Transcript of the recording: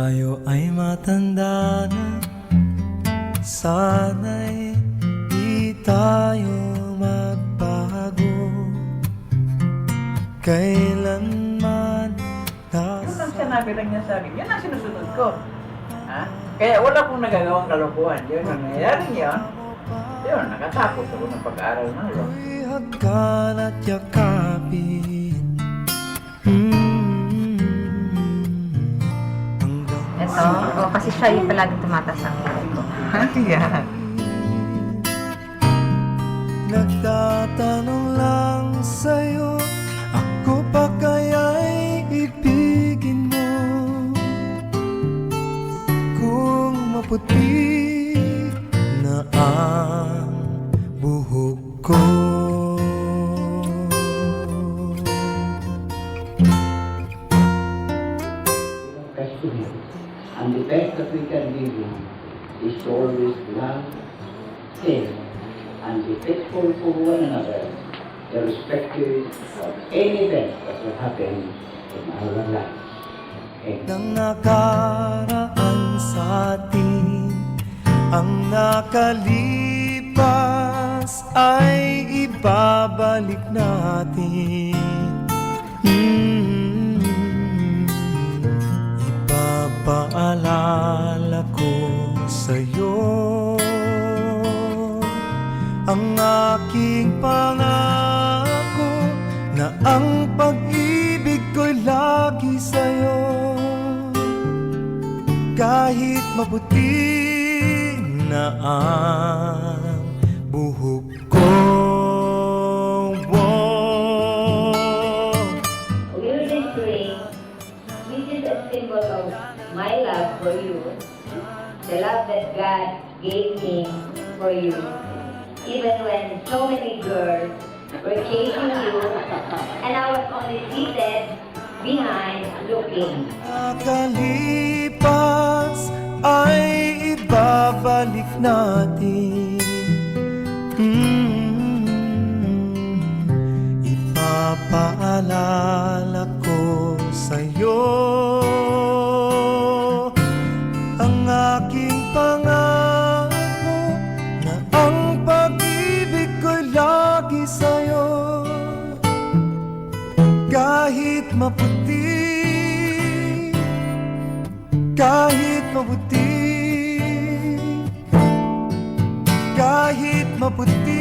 tayo ay matanda na, sana'y di tayo magbago kailanman. Yun ang sinabi lang niya sa akin, yun ang sinusunod ko. Ha? Kaya wala akong nagagawang kalokohan. Yun ang nangyayari yun. Yun, nakatapos ako ng pag-aaral ng law. Ako'y hagkan at yakapin. Ito, kasi siya yung palaging tumataas ang loob ko. Yeah. Nagtatanong lang sa'yo, ako pa kaya'y ibigin mo? Kung maputi na ang buhok ko. And the best that we can give you is to always love, care, and be faithful for one another, irrespective of any event that will happen in our lives. Nang nakaraan sa atin, ang nakalipas ay ibabalik natin. Ipapaalala ko sa'yo ang aking pangako na ang pag-ibig ko'y lagi sa'yo. Kahit maputi na ang buhok ko. Music ring, this is a symbol of my love for you, the love that God gave me for you. Even when so many girls were chasing you, and I was only seated behind looking. Nakalipas ay ibabalik natin. Ipapaalala ko sa'yo ang aking pangako na ang pag-ibig ko'y lagi sa'yo. Kahit maputi, kahit maputi, kahit maputi